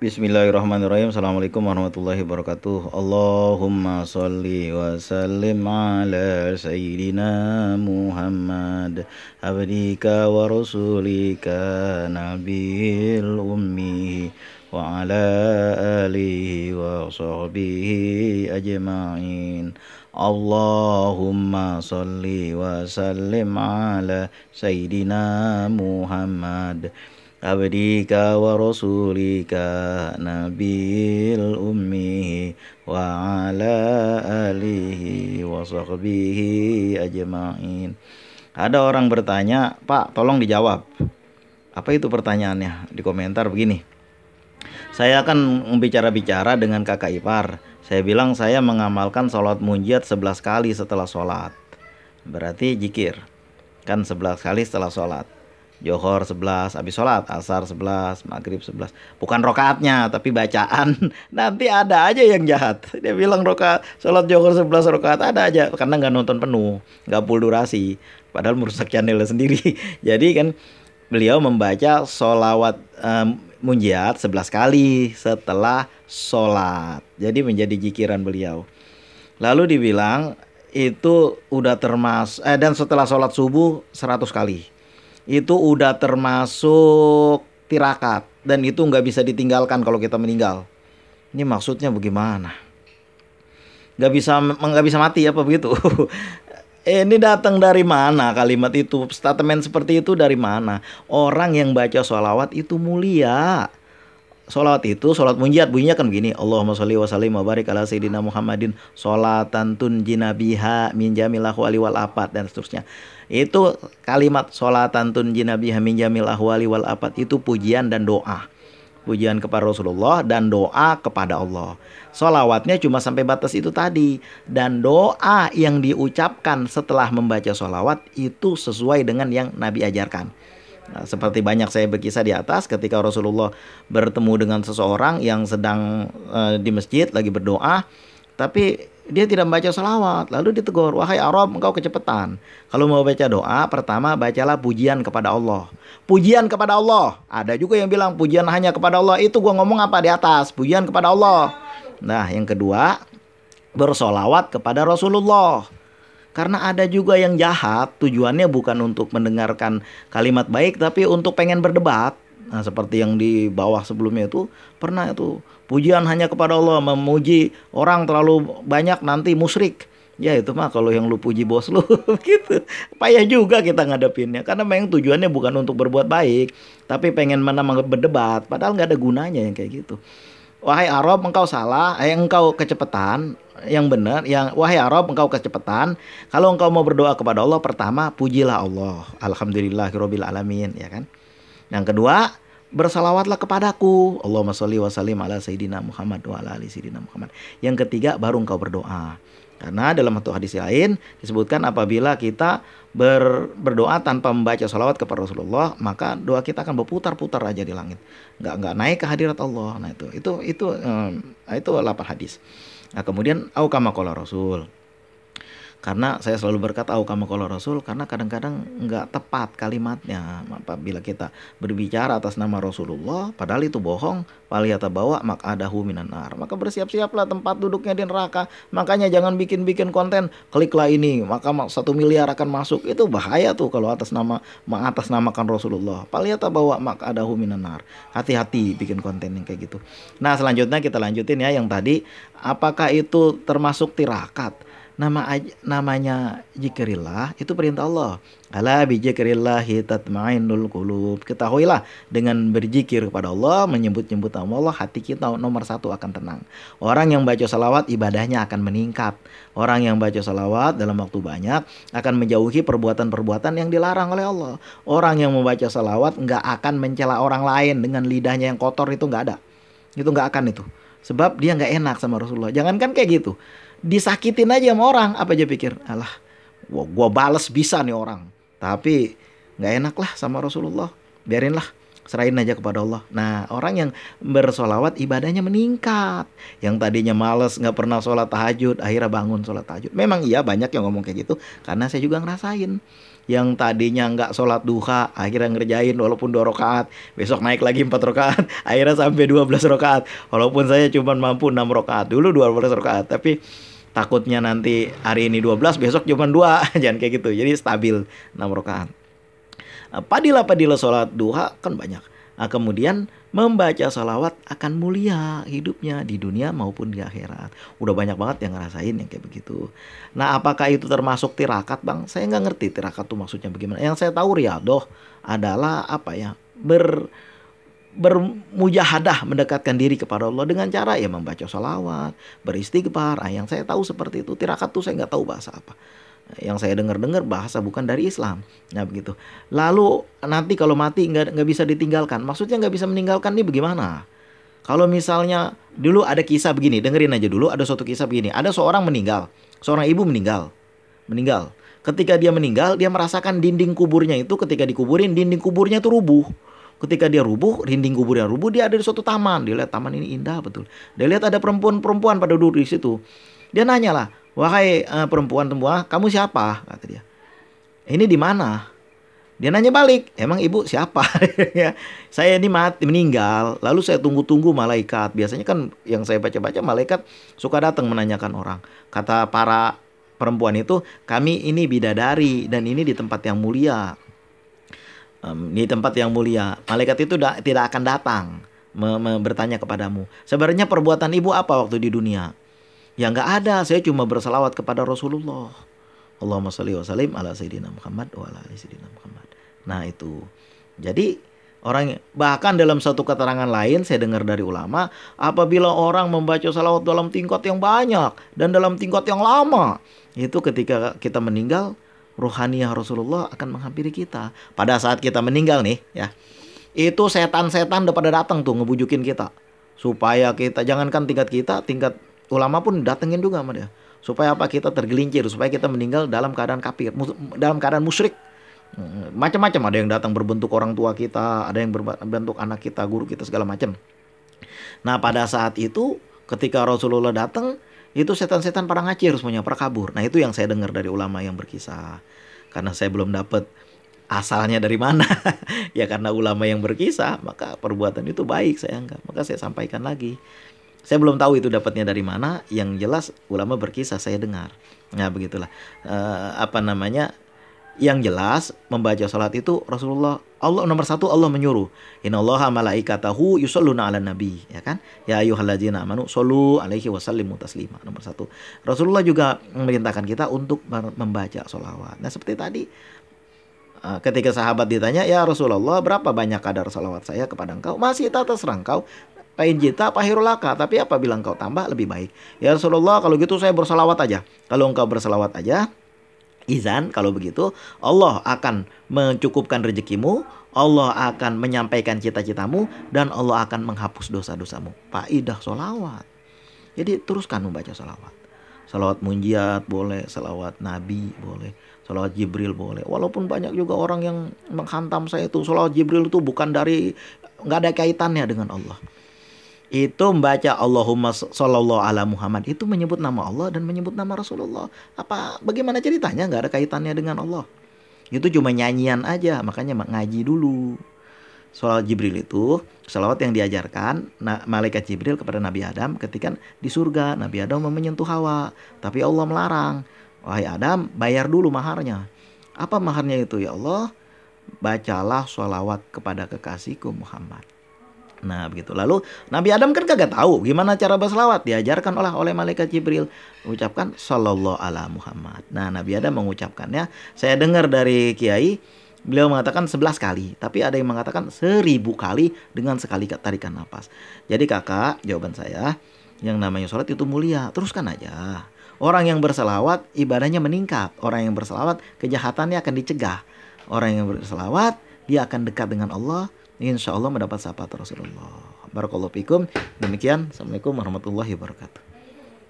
Bismillahirrahmanirrahim. Assalamualaikum warahmatullahi wabarakatuh. Allahumma sholli wa sallim ala sayyidina Muhammad abdika wa rasulika nabiyil ummi wa ala alihi wa sahbihi ajma'in. Allahumma sholli wa sallim ala sayyidina Muhammad abdika wa rasulika nabil ummi wa ala alihi wa sahbihi ajma'in. Ada orang bertanya, Pak, tolong dijawab. Apa itu pertanyaannya? Di komentar begini. Saya akan bicara-bicara dengan kakak ipar. Saya bilang saya mengamalkan sholat munjiat 11 kali setelah sholat. Berarti jikir. Kan 11 kali setelah sholat. Johor 11, habis sholat, asar 11, maghrib 11. Bukan rokaatnya, tapi bacaan. Nanti ada aja yang jahat. Dia bilang rokaat, sholat johor 11 rokaat, ada aja. Karena nggak nonton penuh, nggak full durasi. Padahal merusak channelnya sendiri. Jadi kan beliau membaca sholawat munjiat 11 kali setelah sholat. Jadi menjadi jikiran beliau. Lalu dibilang itu udah termasuk, dan setelah sholat subuh 100 kali. Itu udah termasuk tirakat dan itu nggak bisa ditinggalkan kalau kita meninggal. Ini maksudnya bagaimana? Nggak bisa mati apa begitu? Ini datang dari mana kalimat itu? Statement seperti itu dari mana? Orang yang baca sholawat itu mulia. Sholawat itu, sholat munjiat bunyinya kan begini. Allahumma sholli wa sallim wa barik ala sayyidina Muhammadin sholatan tunjina biha min jamil ahwali wal afat dan seterusnya. Itu kalimat sholatan tunjina biha min jamil ahwali wal afat itu pujian dan doa. Pujian kepada Rasulullah dan doa kepada Allah. Sholawatnya cuma sampai batas itu tadi. Dan doa yang diucapkan setelah membaca sholawat itu sesuai dengan yang Nabi ajarkan. Nah, seperti banyak saya berkisah di atas ketika Rasulullah bertemu dengan seseorang yang sedang di masjid lagi berdoa, tapi dia tidak membaca salawat. Lalu ditegur, wahai Arab, engkau kecepatan. Kalau mau baca doa, pertama bacalah pujian kepada Allah. Pujian kepada Allah. Ada juga yang bilang pujian hanya kepada Allah. Itu gua ngomong apa di atas? Pujian kepada Allah. Nah, yang kedua, bersolawat kepada Rasulullah. Karena ada juga yang jahat, tujuannya bukan untuk mendengarkan kalimat baik, tapi untuk pengen berdebat. Nah, seperti yang di bawah sebelumnya itu, pernah itu, pujian hanya kepada Allah, memuji orang terlalu banyak nanti musyrik. Ya itu mah kalau yang lu puji bos lu, gitu. Payah juga kita ngadepinnya, karena memang tujuannya bukan untuk berbuat baik, tapi pengen menang berdebat, padahal nggak ada gunanya yang kayak gitu. Wahai Arab, engkau salah, engkau kecepatan. Yang benar, wahai Arab, engkau kecepatan. Kalau engkau mau berdoa kepada Allah, pertama pujilah Allah, alhamdulillahirabbil alamin, ya kan. Yang kedua, bersalawatlah kepadaku, Allahumma sholli wa sallim ala sayyidina Muhammad wa ala ali sayyidina Muhammad. Yang ketiga, baru engkau berdoa. Karena dalam satu hadis lain disebutkan apabila kita berdoa tanpa membaca salawat kepada Rasulullah, maka doa kita akan berputar-putar aja di langit, nggak naik ke hadirat Allah. Nah itu 8 hadis. Nah kemudian au kama qala Rasul. Karena saya selalu berkata au kama qala Rasul karena kadang-kadang nggak tepat kalimatnya apabila kita berbicara atas nama Rasulullah padahal itu bohong, faliyata bawa maq'adahu minan nar. Maka bersiap-siaplah tempat duduknya di neraka. Makanya jangan bikin-bikin konten kliklah ini maka 1 miliar akan masuk. Itu bahaya tuh kalau mengatasnamakan Rasulullah. Faliyata bawa maq'adahu minan nar. Hati-hati bikin konten yang kayak gitu. Nah, selanjutnya kita lanjutin ya yang tadi, apakah itu termasuk tirakat? Namanya zikrillah itu perintah Allah. Ala bi zikrillahi tatmainnul qulub. Ketahuilah dengan berzikir kepada Allah, menyebut-nyebut nama Allah, hati kita nomor 1 akan tenang. Orang yang baca salawat ibadahnya akan meningkat. Orang yang baca salawat dalam waktu banyak akan menjauhi perbuatan-perbuatan yang dilarang oleh Allah. Orang yang membaca salawat nggak akan mencela orang lain dengan lidahnya yang kotor, itu nggak ada. Itu nggak akan itu. Sebab dia nggak enak sama Rasulullah. Jangankan kayak gitu, disakitin aja sama orang, apa aja pikir, alah, gua bales bisa nih orang, tapi nggak enak lah sama Rasulullah, biarinlah. Serahin aja kepada Allah. Nah, orang yang bersolawat ibadahnya meningkat. Yang tadinya males nggak pernah sholat tahajud, akhirnya bangun sholat tahajud. Memang iya banyak yang ngomong kayak gitu, karena saya juga ngerasain. Yang tadinya nggak sholat duha, akhirnya ngerjain walaupun 2 rakaat, besok naik lagi 4 rakaat, akhirnya sampai 12 rakaat. Walaupun saya cuma mampu 6 rakaat, dulu 12 rakaat, tapi takutnya nanti hari ini 12, besok cuma 2. Jangan kayak gitu. Jadi stabil 6 rakaat. Padilah sholat duha kan banyak. Nah, kemudian membaca salawat akan mulia hidupnya di dunia maupun di akhirat. Udah banyak banget yang ngerasain yang kayak begitu. Nah, apakah itu termasuk tirakat, Bang? Saya nggak ngerti tirakat tuh maksudnya bagaimana. Yang saya tahu riadoh adalah apa ya? Bermujahadah mendekatkan diri kepada Allah dengan cara ya membaca salawat, beristighfar. Yang saya tahu seperti itu. Tirakat tuh saya nggak tahu bahasa apa. Yang saya dengar-dengar bahasa bukan dari Islam. Nah begitu. Lalu nanti kalau mati nggak bisa ditinggalkan. Maksudnya nggak bisa meninggalkan ini bagaimana? Kalau misalnya dulu ada kisah begini, dengerin aja dulu. Ada suatu kisah begini. Ada seorang meninggal, seorang ibu meninggal. Ketika dia meninggal, dia merasakan dinding kuburnya itu ketika dikuburin, dinding kuburnya itu rubuh. Ketika dia rubuh, dinding kuburnya rubuh, dia ada di suatu taman. Dia lihat taman ini indah betul. Dia lihat ada perempuan-perempuan pada duduk di situ. Dia nanya lah, wahai perempuan semua, kamu siapa? Kata dia. Ini di mana? Dia nanya balik, emang ibu siapa? Ya, saya ini meninggal. Lalu saya tunggu-tunggu malaikat. Biasanya kan yang saya baca-baca malaikat suka datang menanyakan orang. Kata para perempuan itu, kami ini bidadari dan ini di tempat yang mulia. Di tempat yang mulia, malaikat itu tidak akan datang bertanya kepadamu. Sebenarnya perbuatan ibu apa waktu di dunia? Ya nggak ada, saya cuma berselawat kepada Rasulullah. Allahumma sholli wa sallim ala sayyidina Muhammad wa ala ali sayyidina Muhammad. Nah itu. Jadi bahkan dalam satu keterangan lain saya dengar dari ulama, apabila orang membaca salawat dalam tingkat yang banyak dan dalam tingkat yang lama, itu ketika kita meninggal, ruhaniyah Rasulullah akan menghampiri kita. Pada saat kita meninggal nih ya, itu setan-setan udah pada datang tuh ngebujukin kita. Supaya kita, jangankan tingkat ulama pun datengin juga sama dia. Supaya apa? Kita tergelincir, supaya kita meninggal dalam keadaan kafir, dalam keadaan musyrik. Macam-macam, ada yang datang berbentuk orang tua kita, ada yang berbentuk anak kita, guru kita, segala macam. Nah, pada saat itu ketika Rasulullah datang, itu setan-setan pada ngacir semuanya, pada kabur. Nah, itu yang saya dengar dari ulama yang berkisah. Karena saya belum dapat asalnya dari mana. Ya karena ulama yang berkisah, maka perbuatan itu baik, saya anggap. Maka saya sampaikan lagi. Saya belum tahu itu dapatnya dari mana. Yang jelas ulama berkisah saya dengar. Nah begitulah. Yang jelas membaca salat itu Rasulullah, Allah nomor satu, Allah menyuruh. Innallaha malaikatahu yusholluna 'alan nabi, ya kan? Ya ayyuhalladzina amanu shollu 'alaihi wasallimu taslima. Nomor satu. Rasulullah juga memerintahkan kita untuk membaca sholawat. Nah seperti tadi, ketika sahabat ditanya, ya Rasulullah berapa banyak kadar sholawat saya kepada engkau? Masih terserah engkau. Pain jita pahirulaka, tapi apabila engkau tambah lebih baik. Ya Rasulullah kalau gitu saya bersalawat aja. Kalau engkau bersalawat aja, izan kalau begitu Allah akan mencukupkan rezekimu, Allah akan menyampaikan cita-citamu, dan Allah akan menghapus dosa-dosamu. Faidah sholawat. Jadi teruskan membaca sholawat. Sholawat munjiat boleh, sholawat Nabi boleh, sholawat Jibril boleh. Walaupun banyak juga orang yang menghantam saya itu sholawat Jibril itu nggak ada kaitannya dengan Allah. Itu membaca Allahumma shollallahu ala Muhammad itu menyebut nama Allah dan menyebut nama Rasulullah. Bagaimana ceritanya nggak ada kaitannya dengan Allah? Itu cuma nyanyian aja, makanya ngaji dulu. Sholawat Jibril itu sholawat yang diajarkan malaikat Jibril kepada Nabi Adam ketika di surga. Nabi Adam mau menyentuh Hawa, tapi Allah melarang. Wahai Adam, bayar dulu maharnya. Apa maharnya itu? Ya Allah, bacalah sholawat kepada kekasihku Muhammad. Nah begitu. Lalu Nabi Adam kan kagak tahu gimana cara berselawat. Diajarkan oleh malaikat Jibril. Ucapkan sallallahu ala Muhammad. Nah Nabi Adam mengucapkannya. Saya dengar dari kiai, beliau mengatakan 11 kali. Tapi ada yang mengatakan 1000 kali dengan sekali tarikan nafas. Jadi kakak, jawaban saya, yang namanya sholat itu mulia. Teruskan aja. Orang yang berselawat ibadahnya meningkat. Orang yang berselawat kejahatannya akan dicegah. Orang yang berselawat dia akan dekat dengan Allah. Insya Allah mendapat syafaat Rasulullah. Barakallahu fikum. Demikian. Assalamualaikum warahmatullahi wabarakatuh.